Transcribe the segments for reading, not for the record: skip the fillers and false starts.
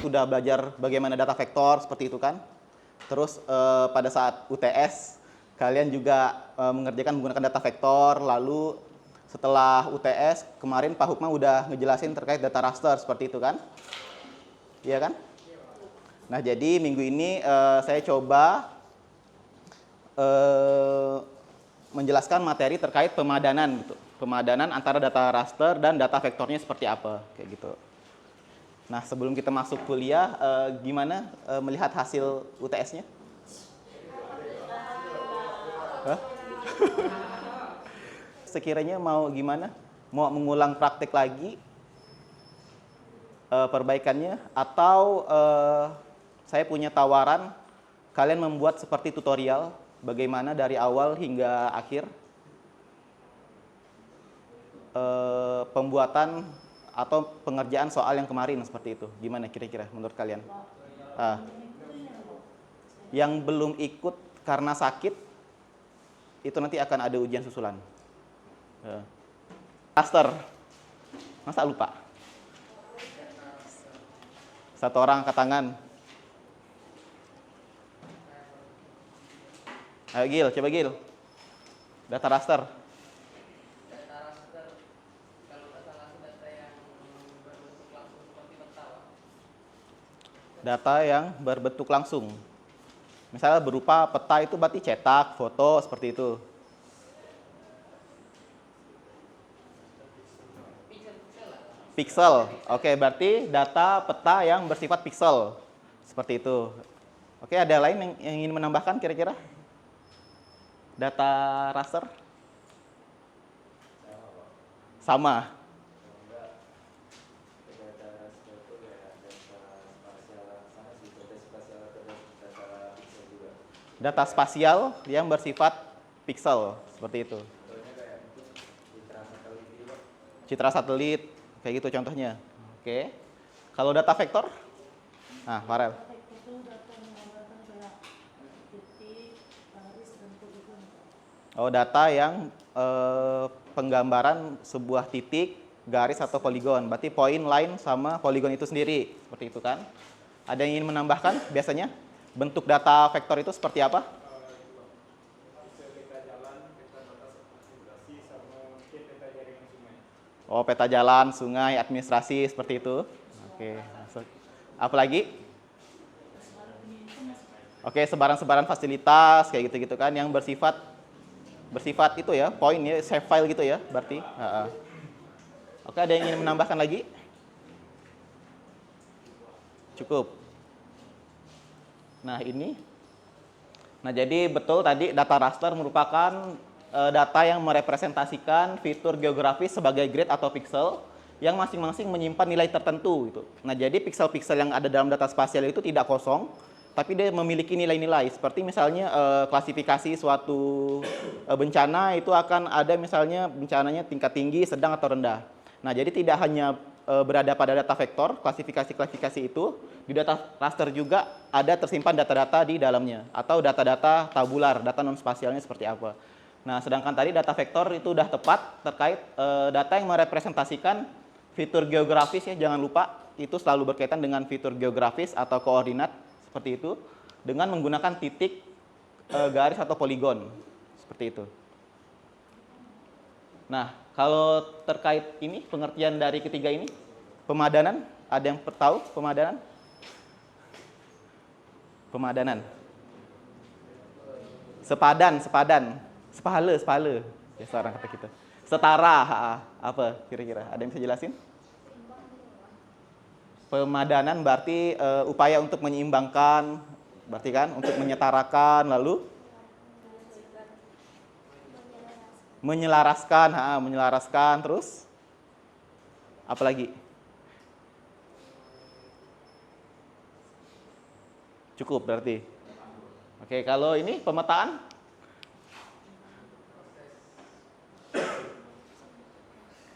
sudah belajar bagaimana data vektor seperti itu kan. Terus pada saat UTS kalian juga mengerjakan menggunakan data vektor. Lalu setelah UTS kemarin Pak Hukma udah ngejelasin terkait data raster seperti itu kan. Iya kan? Nah, jadi minggu ini saya coba menjelaskan materi terkait pemadanan gitu. Pemadanan antara data raster dan data vektornya seperti apa kayak gitu. Nah, sebelum kita masuk kuliah, gimana melihat hasil UTS-nya? Sekiranya mau gimana? Mau mengulang praktek lagi perbaikannya, atau saya punya tawaran kalian membuat seperti tutorial bagaimana dari awal hingga akhir pembuatan atau pengerjaan soal yang kemarin seperti itu. Gimana kira-kira menurut kalian? Yang belum ikut karena sakit, itu nanti akan ada ujian susulan. Raster. Masa lupa? Satu orang angkat tangan. Ayo Gil, coba Gil. Data raster. Data yang berbentuk langsung. Misalnya berupa peta itu berarti cetak, foto, seperti itu. Pixel. Oke, berarti data peta yang bersifat pixel. Seperti itu. Oke, ada lain yang ingin menambahkan kira-kira? Data raster? Sama. Data spasial yang bersifat pixel, seperti itu. Citra satelit, kayak gitu contohnya. Oke. Kalau data vektor? Nah, Farel. Oh, data yang penggambaran sebuah titik, garis atau poligon. Berarti point, line, sama poligon itu sendiri. Seperti itu kan. Ada yang ingin menambahkan biasanya? Bentuk data vektor itu seperti apa? Oh, peta jalan, sungai, administrasi, seperti itu. Oke, masuk. Apa lagi? Oke, sebaran-sebaran fasilitas, kayak gitu-gitu kan, yang bersifat itu ya, point ya, save file gitu ya, berarti. Oke, ada yang ingin menambahkan lagi? Cukup. Nah, ini. Nah, jadi betul tadi data raster merupakan data yang merepresentasikan fitur geografis sebagai grid atau pixel yang masing-masing menyimpan nilai tertentu gitu. Nah, jadi pixel-pixel yang ada dalam data spasial itu tidak kosong, tapi dia memiliki nilai-nilai. Seperti misalnya klasifikasi suatu bencana itu akan ada misalnya bencananya tingkat tinggi, sedang atau rendah. Nah, jadi tidak hanya berada pada data vektor, klasifikasi-klasifikasi itu, di data raster juga ada tersimpan data-data di dalamnya, atau data-data tabular, data non-spasialnya seperti apa. Nah, sedangkan tadi data vektor itu udah tepat terkait data yang merepresentasikan fitur geografis ya, jangan lupa, itu selalu berkaitan dengan fitur geografis atau koordinat, seperti itu, dengan menggunakan titik, garis atau poligon, seperti itu. Nah, kalau terkait ini, pengertian dari ketiga ini, pemadanan, ada yang tahu pemadanan? Pemadanan. Sepadan. Sepahala. Ya, seorang kata kita. Setara, apa kira-kira? Ada yang bisa jelasin? Pemadanan berarti upaya untuk menyeimbangkan, berarti kan, untuk menyetarakan, lalu menyelaraskan, terus apa lagi? Cukup berarti. Oke, kalau ini pemetaan?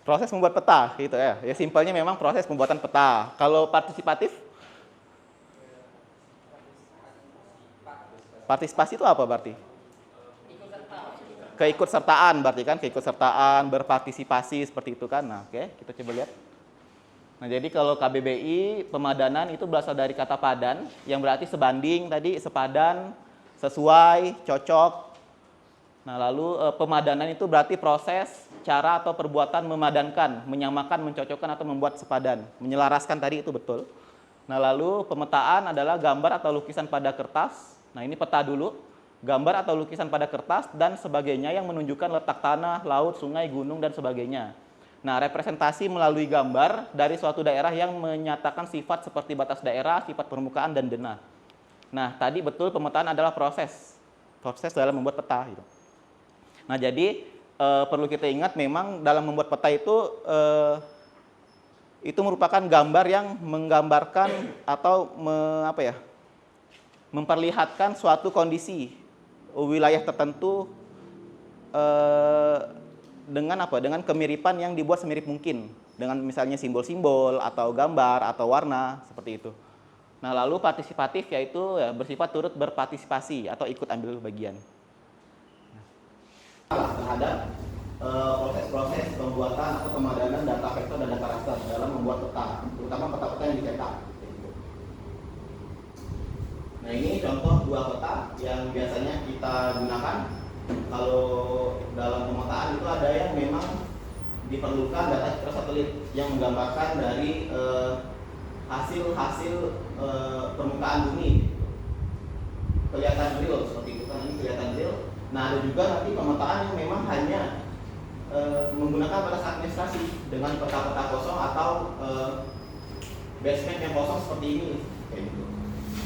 Proses membuat peta, gitu ya. Ya simpelnya memang proses pembuatan peta. Kalau partisipatif? Partisipasi itu apa berarti? Keikutsertaan berarti kan, keikutsertaan, berpartisipasi seperti itu kan. Nah, oke, kita coba lihat. Nah, jadi kalau KBBI pemadanan itu berasal dari kata padan yang berarti sebanding tadi, sepadan, sesuai, cocok. Nah, lalu pemadanan itu berarti proses, cara atau perbuatan memadankan, menyamakan, mencocokkan atau membuat sepadan, menyelaraskan tadi itu betul. Nah, lalu pemetaan adalah gambar atau lukisan pada kertas. Nah, ini peta dulu. Gambar atau lukisan pada kertas dan sebagainya yang menunjukkan letak tanah, laut, sungai, gunung, dan sebagainya. Nah, representasi melalui gambar dari suatu daerah yang menyatakan sifat seperti batas daerah, sifat permukaan, dan denah. Nah, tadi betul pemetaan adalah proses dalam membuat peta. Gitu. Nah, jadi perlu kita ingat memang dalam membuat peta itu merupakan gambar yang menggambarkan atau memperlihatkan suatu kondisi wilayah tertentu dengan kemiripan yang dibuat semirip mungkin dengan misalnya simbol-simbol atau gambar atau warna seperti itu. Nah, lalu partisipatif yaitu bersifat turut berpartisipasi atau ikut ambil bagian terhadap proses-proses pembuatan atau pemadanan data vektor dan data raster dalam membuat peta, terutama peta-peta yang dicetak. Nah, ini contoh dua peta yang biasanya kita gunakan. Kalau dalam pemetaan itu ada yang memang diperlukan data citra satelit yang menggambarkan dari hasil-hasil permukaan bumi. Kelihatan real seperti itu kan, ini kelihatan real. Nah, ada juga nanti pemetaan yang memang hanya menggunakan batas administrasi dengan peta-peta kosong atau basement yang kosong seperti ini, kayak gitu.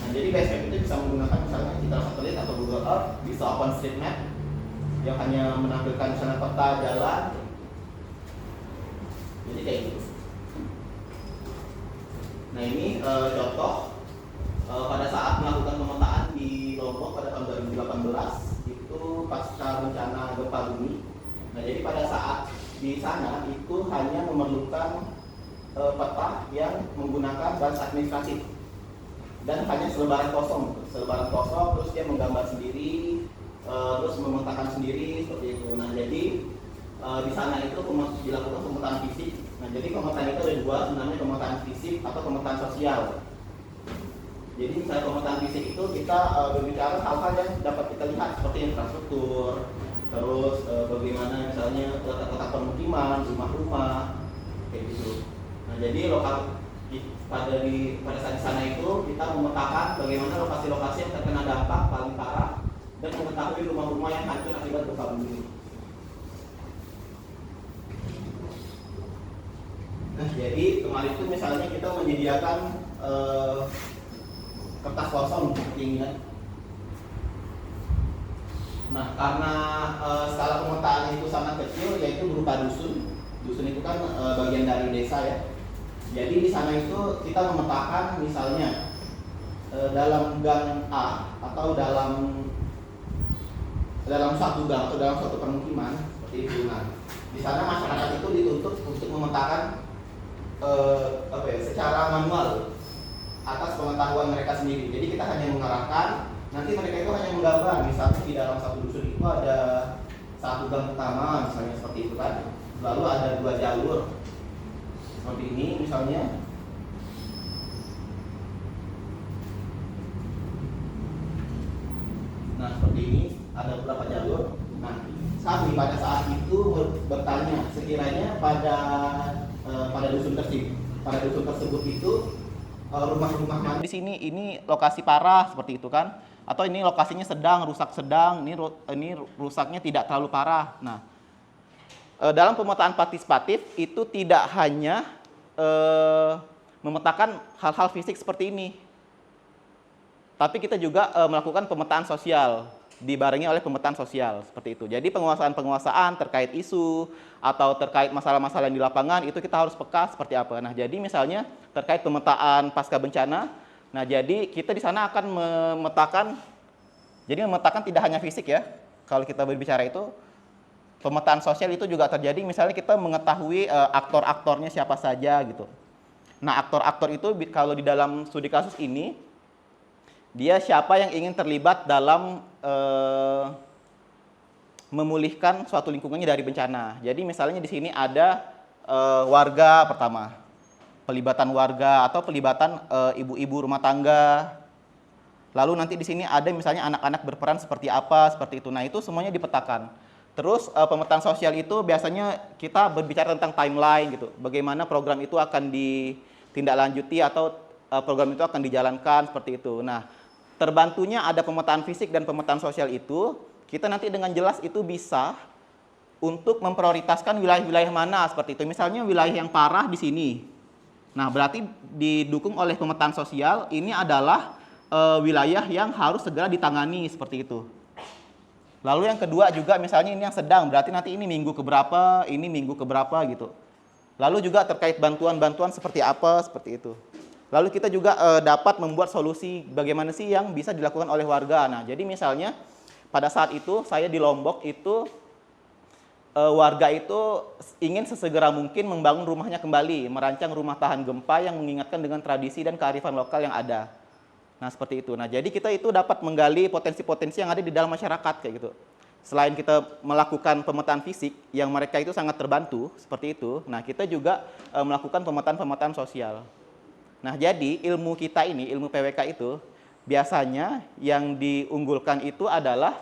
Nah, jadi basement itu bisa menggunakan misalnya citra satelit atau Google Earth, bisa OpenStreetMap yang hanya menampilkan misalnya peta jalan. Jadi kayak gitu. Nah, ini contoh pada saat melakukan pemetaan di Lombok pada tahun 2018 itu pasca bencana gempa bumi. Nah, jadi pada saat di sana itu hanya memerlukan peta yang menggunakan batas administratif dan hanya selebaran kosong, terus dia menggambar sendiri, terus memetakan sendiri seperti itu. Nah, jadi di sana itu dilakukan pemetaan fisik. Nah, jadi pemetaan itu ada dua, namanya pemetaan fisik atau pemetaan sosial. Jadi misalnya pemetaan fisik itu kita berbicara hal-hal yang dapat kita lihat seperti infrastruktur, terus bagaimana misalnya letak-letak permukiman, rumah-rumah, kayak gitu. Nah, jadi pada saat di sana itu kita memetakan bagaimana lokasi-lokasi yang terkena dampak paling parah dan mengetahui rumah-rumah yang hancur akibat gempa bumi. Nah, jadi kemarin itu misalnya kita menyediakan kertas kosong seperti ini kan. Nah, karena skala pemetaan itu sangat kecil, yaitu berupa dusun. Dusun itu kan bagian dari desa ya. Jadi di sana itu kita memetakan misalnya dalam gang A atau dalam satu gang atau dalam satu permukiman seperti itu. Nah, di sana masyarakat itu dituntut untuk memetakan secara manual atas pengetahuan mereka sendiri. Jadi kita hanya mengarahkan, nanti mereka itu hanya menggambar. Misalnya di dalam satu dusun itu ada satu gang utama, misalnya seperti itu kan. Lalu ada dua jalur seperti ini misalnya. Nah, seperti ini ada beberapa jalur. Nah, kami pada saat itu bertanya sekiranya pada dusun tersebut itu rumah-rumah mana di sini ini lokasi parah seperti itu kan, atau ini lokasinya rusak sedang, ini rusaknya tidak terlalu parah. Nah, dalam pemetaan partisipatif itu tidak hanya memetakan hal-hal fisik seperti ini, tapi kita juga melakukan pemetaan sosial, dibarengi oleh pemetaan sosial seperti itu. Jadi penguasaan terkait isu atau terkait masalah-masalah yang di lapangan itu kita harus peka seperti apa. Nah, jadi misalnya terkait pemetaan pasca bencana. Nah, jadi kita di sana akan memetakan tidak hanya fisik ya. Kalau kita berbicara itu pemetaan sosial itu juga terjadi, misalnya kita mengetahui aktor-aktornya siapa saja gitu. Nah, aktor-aktor itu kalau di dalam studi kasus ini dia siapa yang ingin terlibat dalam memulihkan suatu lingkungannya dari bencana. Jadi misalnya di sini ada warga pertama. pelibatan warga atau pelibatan ibu-ibu rumah tangga. Lalu nanti di sini ada misalnya anak-anak berperan seperti apa, seperti itu. Nah, itu semuanya dipetakan. Terus pemetaan sosial itu biasanya kita berbicara tentang timeline gitu. Bagaimana program itu akan ditindaklanjuti atau program itu akan dijalankan seperti itu. Nah, terbantunya ada pemetaan fisik dan pemetaan sosial itu, kita nanti dengan jelas itu bisa untuk memprioritaskan wilayah-wilayah mana seperti itu. Misalnya wilayah yang parah di sini. Nah, berarti didukung oleh pemetaan sosial, ini adalah wilayah yang harus segera ditangani seperti itu. Lalu yang kedua juga misalnya ini yang sedang, berarti nanti ini minggu keberapa, ini minggu keberapa gitu. Lalu juga terkait bantuan-bantuan seperti apa, seperti itu. Lalu kita juga dapat membuat solusi bagaimana sih yang bisa dilakukan oleh warga. Nah, jadi misalnya pada saat itu saya di Lombok itu warga itu ingin sesegera mungkin membangun rumahnya kembali, merancang rumah tahan gempa yang mengingatkan dengan tradisi dan kearifan lokal yang ada. Nah, seperti itu. Nah, jadi kita itu dapat menggali potensi-potensi yang ada di dalam masyarakat kayak gitu. Selain kita melakukan pemetaan fisik yang mereka itu sangat terbantu seperti itu, nah kita juga melakukan pemetaan-pemetaan sosial. Nah, jadi ilmu kita ini, ilmu PWK itu biasanya yang diunggulkan itu adalah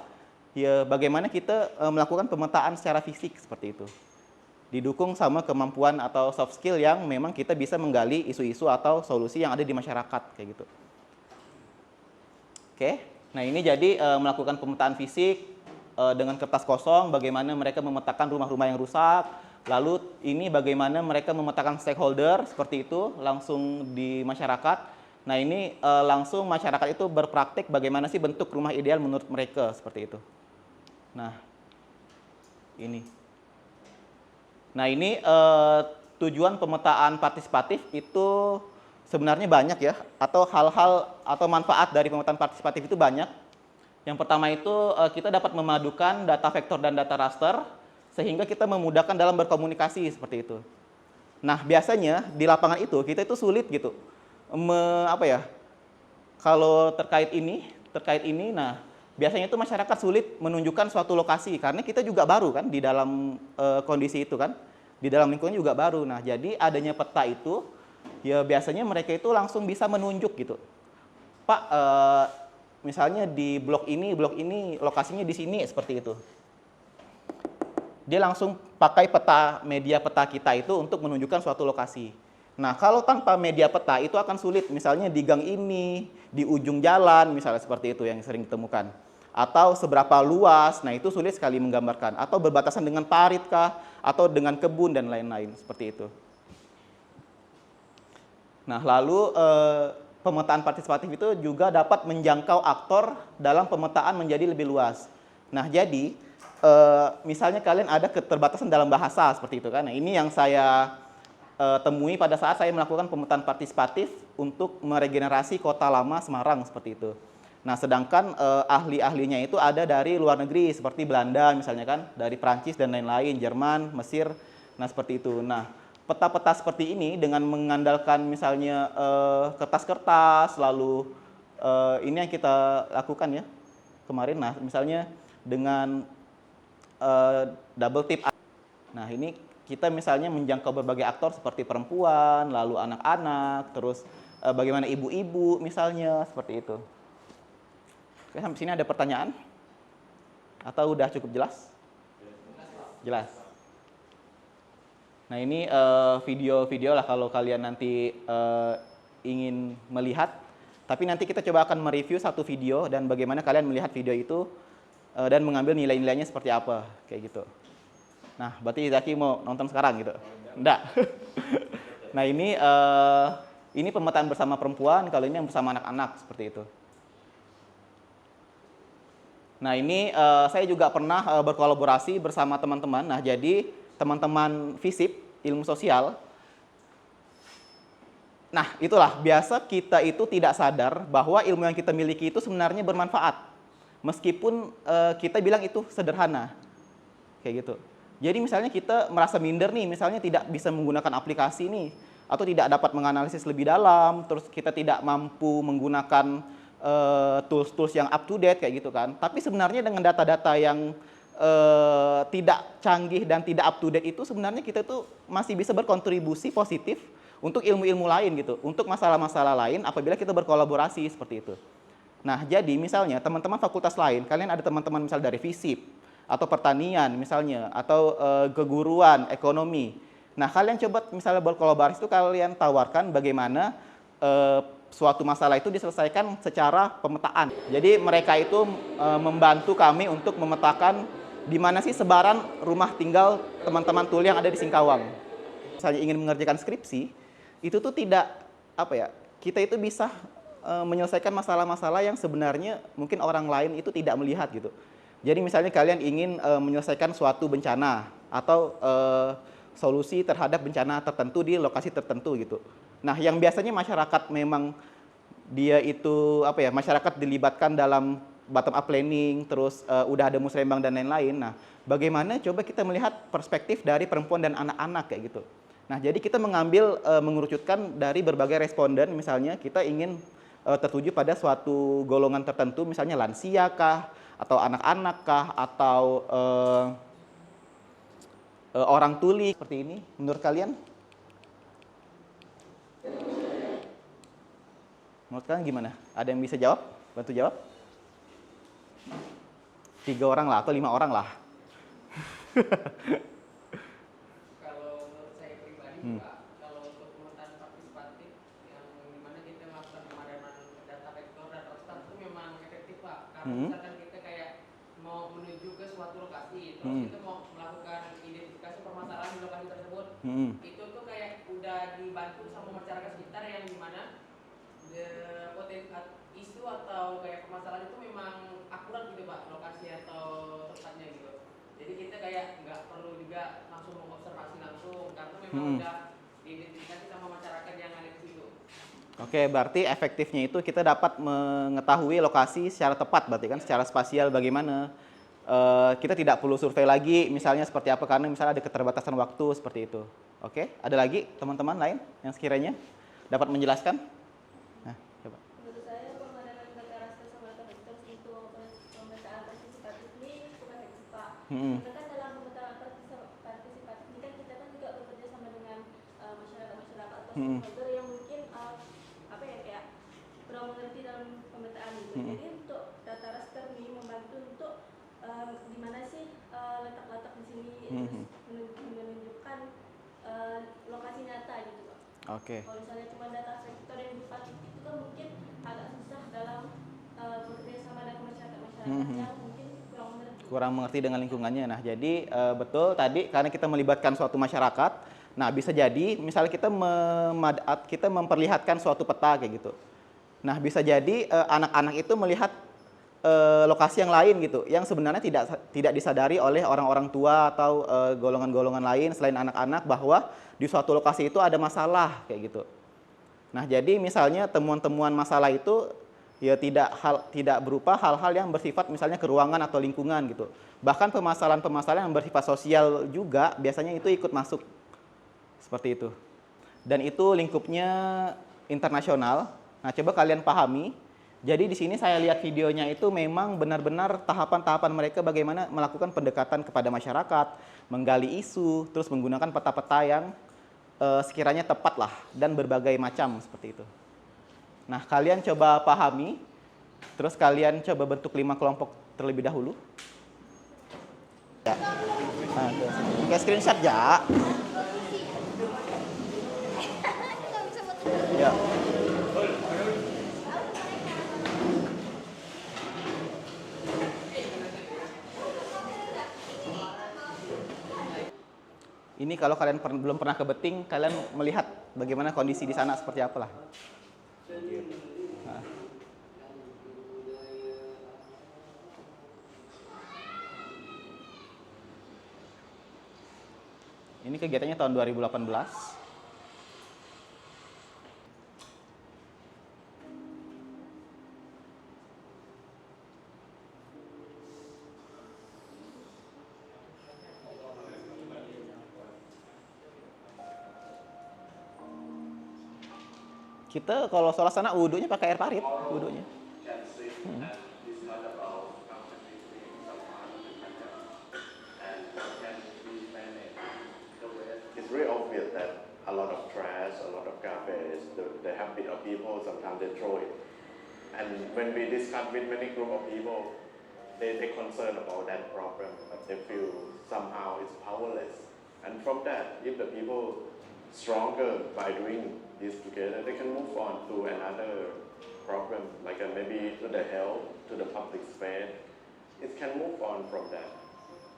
ya bagaimana kita melakukan pemetaan secara fisik seperti itu. Didukung sama kemampuan atau soft skill yang memang kita bisa menggali isu-isu atau solusi yang ada di masyarakat kayak gitu. Oke, nah ini jadi melakukan pemetaan fisik dengan kertas kosong, bagaimana mereka memetakan rumah-rumah yang rusak. Lalu ini bagaimana mereka memetakan stakeholder seperti itu langsung di masyarakat. Nah ini langsung masyarakat itu berpraktik bagaimana sih bentuk rumah ideal menurut mereka seperti itu. Nah ini tujuan pemetaan partisipatif itu sebenarnya banyak ya, atau hal-hal atau manfaat dari pemetaan partisipatif itu banyak. Yang pertama itu kita dapat memadukan data vektor dan data raster sehingga kita memudahkan dalam berkomunikasi seperti itu. Nah, biasanya di lapangan itu kita itu sulit gitu. Kalau terkait ini, nah biasanya itu masyarakat sulit menunjukkan suatu lokasi karena kita juga baru kan di dalam kondisi itu kan, di dalam lingkungan juga baru. Nah, jadi adanya peta itu ya biasanya mereka itu langsung bisa menunjuk gitu. Pak, misalnya di blok ini lokasinya di sini seperti itu. Dia langsung pakai media peta kita itu untuk menunjukkan suatu lokasi. Nah, kalau tanpa media peta itu akan sulit, misalnya di gang ini, di ujung jalan, misalnya seperti itu yang sering ditemukan. Atau seberapa luas, nah itu sulit sekali menggambarkan. Atau berbatasan dengan parit kah, atau dengan kebun dan lain-lain, seperti itu. Nah, lalu pemetaan partisipatif itu juga dapat menjangkau aktor dalam pemetaan menjadi lebih luas. Nah, jadi misalnya kalian ada keterbatasan dalam bahasa seperti itu kan. Nah, ini yang saya temui pada saat saya melakukan pemetaan partisipatif untuk meregenerasi kota lama Semarang seperti itu. Nah, sedangkan ahli-ahlinya itu ada dari luar negeri seperti Belanda misalnya kan, dari Prancis dan lain-lain, Jerman, Mesir, nah seperti itu. Nah, peta-peta seperti ini dengan mengandalkan misalnya kertas-kertas, lalu ini yang kita lakukan ya kemarin, nah misalnya dengan double tip. Nah, ini kita misalnya menjangkau berbagai aktor seperti perempuan, lalu anak-anak, terus bagaimana ibu-ibu misalnya, seperti itu. Oke, sampai sini ada pertanyaan? Atau udah cukup jelas? Jelas. Nah, ini video-video lah kalau kalian nanti ingin melihat. Tapi nanti kita coba akan mereview satu video dan bagaimana kalian melihat video itu dan mengambil nilai-nilainya seperti apa, kayak gitu. Nah, berarti Zaki mau nonton sekarang gitu? Enggak. Nah, ini pemetaan bersama perempuan, kalau ini yang bersama anak-anak, seperti itu. Nah, ini saya juga pernah berkolaborasi bersama teman-teman. Nah, jadi teman-teman FISIP, ilmu sosial. Nah, itulah biasa kita itu tidak sadar bahwa ilmu yang kita miliki itu sebenarnya bermanfaat. Meskipun kita bilang itu sederhana. Kayak gitu. Jadi misalnya kita merasa minder nih, misalnya tidak bisa menggunakan aplikasi nih, atau tidak dapat menganalisis lebih dalam, terus kita tidak mampu menggunakan tools-tools yang up to date kayak gitu kan. Tapi sebenarnya dengan data-data yang tidak canggih dan tidak up to date itu sebenarnya kita tuh masih bisa berkontribusi positif untuk ilmu-ilmu lain gitu, untuk masalah-masalah lain apabila kita berkolaborasi seperti itu. Nah, jadi misalnya teman-teman fakultas lain, kalian ada teman-teman misal dari FISIP atau pertanian misalnya atau keguruan, ekonomi. Nah, kalian coba misalnya berkolaborasi itu kalian tawarkan bagaimana suatu masalah itu diselesaikan secara pemetaan. Jadi mereka itu membantu kami untuk memetakan di mana sih sebaran rumah tinggal teman-teman tuli yang ada di Singkawang. Misalnya ingin mengerjakan skripsi, itu tuh tidak apa ya, kita itu bisa menyelesaikan masalah-masalah yang sebenarnya mungkin orang lain itu tidak melihat gitu. Jadi misalnya kalian ingin menyelesaikan suatu bencana atau solusi terhadap bencana tertentu di lokasi tertentu gitu. Nah, yang biasanya masyarakat memang dia itu apa ya, masyarakat dilibatkan dalam bottom up planning, terus udah ada musrembang dan lain-lain. Nah, bagaimana coba kita melihat perspektif dari perempuan dan anak-anak kayak gitu. Nah, jadi kita mengambil mengerucutkan dari berbagai responden, misalnya kita ingin tertuju pada suatu golongan tertentu, misalnya lansia kah, atau anak-anak kah, atau orang tuli seperti ini. Menurut kalian? Menurut kalian gimana? Ada yang bisa jawab? Bantu jawab? 3 orang lah atau 5 orang lah. Kalau menurut saya pribadi Pak, kalau untuk pemetaan partisipatif yang dimana kita melakukan pemadanan data vektor dan roster itu memang efektif Pak. Karena misalkan kita kayak mau menuju ke suatu lokasi, terus kita mau melakukan identifikasi permasalahan di lokasi tersebut, itu tuh kayak udah dibantu sama masyarakat sekitar yang dimana potensi isu atau kayak permasalahan itu memang akurat gitu Pak, lokasi atau tempatnya gitu. Jadi kita kayak nggak perlu juga langsung mengobservasi langsung karena memang udah diidentifikasi sama masyarakat yang ada di situ. Oke, berarti efektifnya itu kita dapat mengetahui lokasi secara tepat, berarti kan secara spasial bagaimana. Kita tidak perlu survei lagi, misalnya seperti apa, karena misalnya ada keterbatasan waktu seperti itu. Oke, ada lagi teman-teman lain yang sekiranya dapat menjelaskan? Nah, coba. Menurut saya pemadanan data raster sama data vektor untuk pemetaan partisipatif ini cukup efektif Pak. Karena kan dalam pemetaan partisipatif ini kan kita kan juga bekerja sama dengan masyarakat-masyarakat atau stakeholder yang mungkin apa ya kayak kurang mengerti dalam pemetaan itu. Jadi untuk data raster ini membantu untuk di mana sih letak-letak di sini menunjukkan lokasi nyata gitu Pak. Oke. Kalau misalnya cuma data vektor yang berupa titik itu kan mungkin agak susah dalam bekerja sama dengan masyarakat yang mungkin kurang mengerti dengan lingkungannya. Nah, jadi betul tadi karena kita melibatkan suatu masyarakat, nah bisa jadi misalnya kita memperlihatkan suatu peta kayak gitu. Nah, bisa jadi anak-anak itu melihat lokasi yang lain gitu, yang sebenarnya tidak disadari oleh orang-orang tua atau golongan-golongan lain selain anak-anak bahwa di suatu lokasi itu ada masalah kayak gitu. Nah, jadi misalnya temuan-temuan masalah itu ya tidak berupa hal-hal yang bersifat misalnya ke ruangan atau lingkungan gitu. Bahkan permasalahan-permasalahan yang bersifat sosial juga biasanya itu ikut masuk seperti itu. Dan itu lingkupnya internasional. Nah, coba kalian pahami. Jadi di sini saya lihat videonya itu memang benar-benar tahapan-tahapan mereka bagaimana melakukan pendekatan kepada masyarakat, menggali isu, terus menggunakan peta-peta yang sekiranya tepat lah dan berbagai macam seperti itu. Nah, kalian coba pahami, terus kalian coba bentuk 5 kelompok terlebih dahulu. Ya. Nah, kayak screenshot ya. Ya. Ini kalau kalian belum pernah ke Beting, kalian melihat bagaimana kondisi di sana seperti apalah. Nah. Ini kegiatannya tahun 2018. Kita kalau sholat sana wudhunya pakai air parit, wudhunya. It's very obvious that a lot of trash, a lot of cafes, the habit of people, sometimes they throw it. And when we discuss with many group of people, they concerned about that problem, but they feel somehow it's powerless. And from that, if the people stronger by doing this together, they can move on to another problem, like maybe to the health, to the public space. It can move on from that.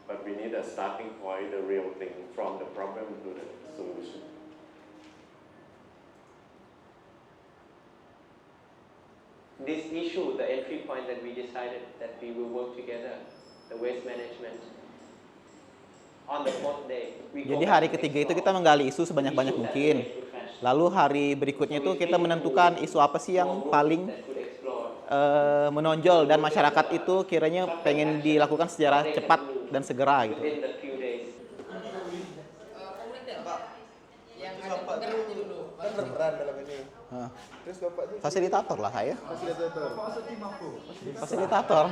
But we need a starting point, the real thing, from the problem to the solution. This issue, the entry point that we decided that we will work together, the waste management. On the fourth day, Jadi hari ketiga itu kita menggali isu sebanyak-banyak mungkin. Lalu hari berikutnya itu kita menentukan isu apa sih yang paling menonjol dan masyarakat itu kiranya pengen dilakukan secara cepat dan segera gitu. Kan berperan dalam ini. Terus Bapak ini Fasilitator lah saya. fasilitator. Fasilitator.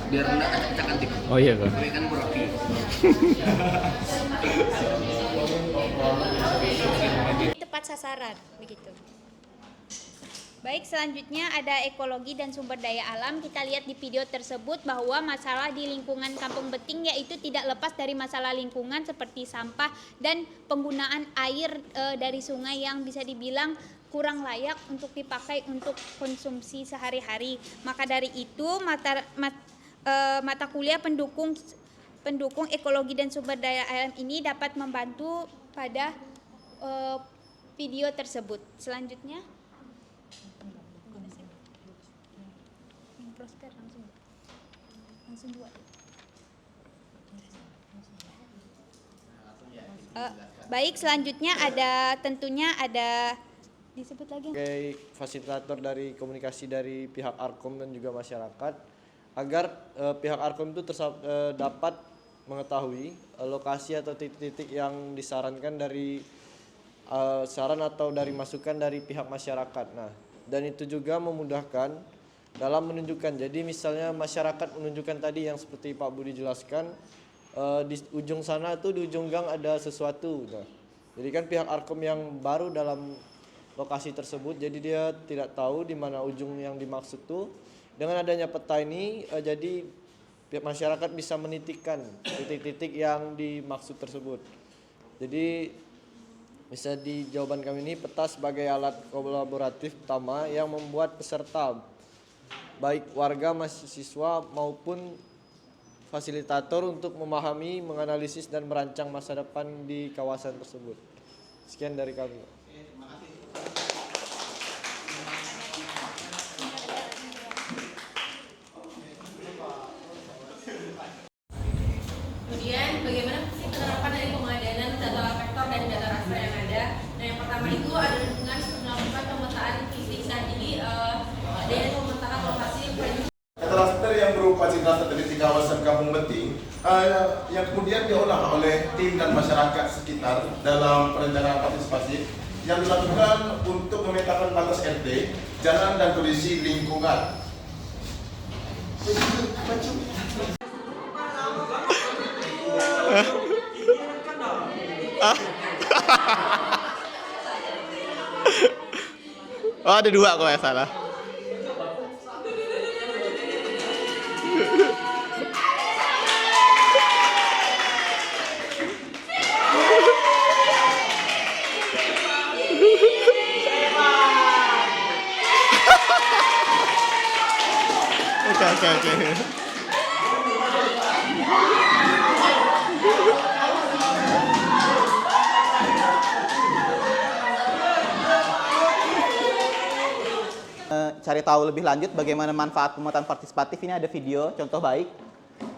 Biar enggak acak-acakan Oh iya kan. kan burafi. Tepat sasaran begitu. Baik, selanjutnya ada ekologi dan sumber daya alam. Kita lihat di video tersebut bahwa masalah di lingkungan Kampung Beting yaitu tidak lepas dari masalah lingkungan seperti sampah dan penggunaan air dari sungai yang bisa dibilang kurang layak untuk dipakai untuk konsumsi sehari-hari. Maka dari itu mata kuliah pendukung ekologi dan sumber daya alam ini dapat membantu pada video tersebut. Selanjutnya Prosper langsung dua. Baik, selanjutnya tentunya ada disebut lagi Sebagai fasilitator dari komunikasi dari pihak Arkom dan juga masyarakat agar pihak Arkom itu dapat mengetahui lokasi atau titik-titik yang disarankan dari saran atau dari masukan dari pihak masyarakat. Nah, dan itu juga memudahkan dalam menunjukkan. Jadi misalnya masyarakat menunjukkan tadi yang seperti Pak Budi jelaskan, di ujung sana tuh di ujung gang ada sesuatu. Nah, jadi kan pihak Arkom yang baru dalam lokasi tersebut, jadi dia tidak tahu di mana ujung yang dimaksud tuh. Dengan adanya peta ini, jadi pihak masyarakat bisa menitikkan titik-titik yang dimaksud tersebut. Jadi bisa di jawaban kami ini peta sebagai alat kolaboratif utama yang membuat peserta baik warga, mahasiswa maupun fasilitator untuk memahami, menganalisis dan merancang masa depan di kawasan tersebut. Sekian dari kami. Kemudian bagaimana sih penerapan dari pemadanan data vektor dan data raster yang ada? Nah, yang pertama itu ada dengan melakukan pemetaan fisik. Saat ini ada pemetaan lokasi data raster yang berupa citra satelit di kawasan Kampung Beting yang kemudian diolah oleh tim dan masyarakat sekitar dalam perencanaan partisipasi yang dilakukan untuk memetakan batas RT, jalan dan kondisi lingkungan. Oh, ada dua kok ya salah. Oke. Cari tahu lebih lanjut bagaimana manfaat pemetaan partisipatif, ini ada video contoh baik.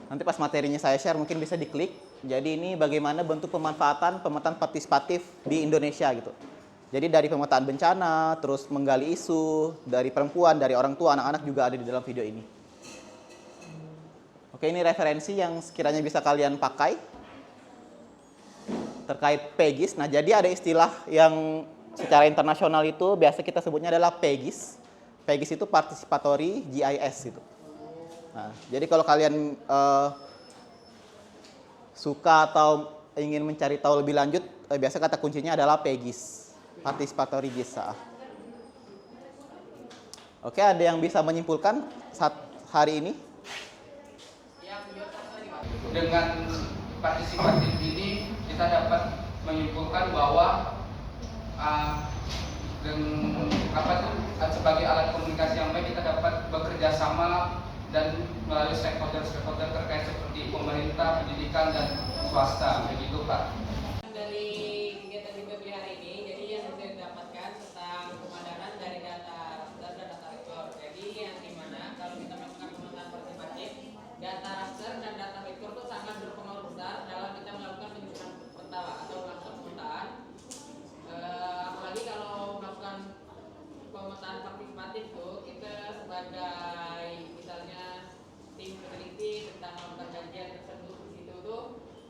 Nanti pas materinya saya share mungkin bisa diklik. Jadi ini bagaimana bentuk pemanfaatan pemetaan partisipatif di Indonesia gitu. Jadi dari pemetaan bencana, terus menggali isu, dari perempuan, dari orang tua, anak-anak juga ada di dalam video ini. Oke, ini referensi yang sekiranya bisa kalian pakai terkait PEGIS. Nah, jadi ada istilah yang secara internasional itu biasa kita sebutnya adalah PEGIS. PEGIS itu Participatory GIS gitu. Nah, jadi kalau kalian suka atau ingin mencari tahu lebih lanjut, biasa kata kuncinya adalah PEGIS, Participatory GIS. Oke, ada yang bisa menyimpulkan saat hari ini? Dengan partisipatif ini kita dapat menyimpulkan bahwa sebagai alat komunikasi yang baik kita dapat bekerja sama dan melalui stakeholder terkait seperti pemerintah, pendidikan dan swasta, begitu Pak. Dari kegiatan di PBL hari ini, jadi yang saya dapatkan tentang pemadanan dari data raster dan data vektor. Jadi yang dimana kalau kita melakukan pemetaan partisipatif, data raster dan data vektor itu sangat berpengaruh besar dalam kita melakukan penyusunan peta atau melakukan pemetaan. Apalagi kalau melakukan pemetaan partisipatif itu kita sebagai misalnya tim peneliti tentang melakukan kajian tersebut di situ tuh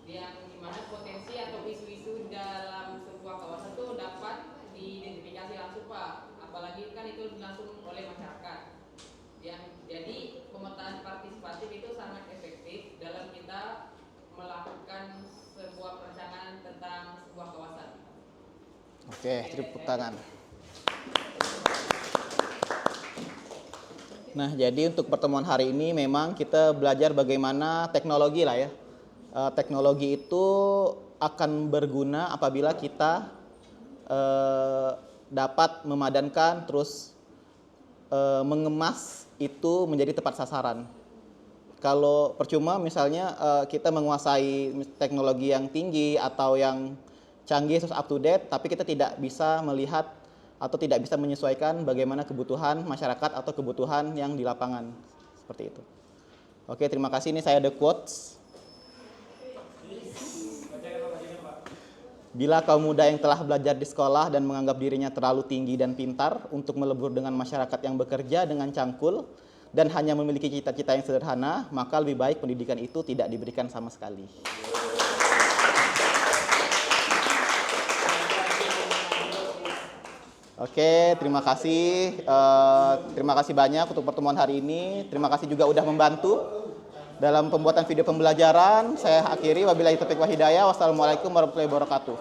yang dimana potensi atau isu-isu dalam sebuah kawasan itu dapat diidentifikasi langsung Pak, apalagi kan itu langsung oleh masyarakat. Yang jadi pemetaan partisipatif itu sangat efektif dalam kita melakukan sebuah perencanaan tentang sebuah kawasan. Oke, tepuk tangan. Nah, jadi untuk pertemuan hari ini memang kita belajar bagaimana teknologi lah ya. Teknologi itu akan berguna apabila kita dapat memadankan terus mengemas itu menjadi tepat sasaran. Kalau percuma misalnya kita menguasai teknologi yang tinggi atau yang canggih terus up to date, tapi kita tidak bisa melihat atau tidak bisa menyesuaikan bagaimana kebutuhan masyarakat atau kebutuhan yang di lapangan. Seperti itu. Oke, terima kasih. Ini saya ada quotes. Bila kaum muda yang telah belajar di sekolah dan menganggap dirinya terlalu tinggi dan pintar untuk melebur dengan masyarakat yang bekerja dengan cangkul dan hanya memiliki cita-cita yang sederhana, maka lebih baik pendidikan itu tidak diberikan sama sekali. Oke, terima kasih. Terima kasih banyak untuk pertemuan hari ini. Terima kasih juga udah membantu dalam pembuatan video pembelajaran. Saya akhiri, wabillahi taufiq wal hidayah. Wassalamualaikum warahmatullahi wabarakatuh.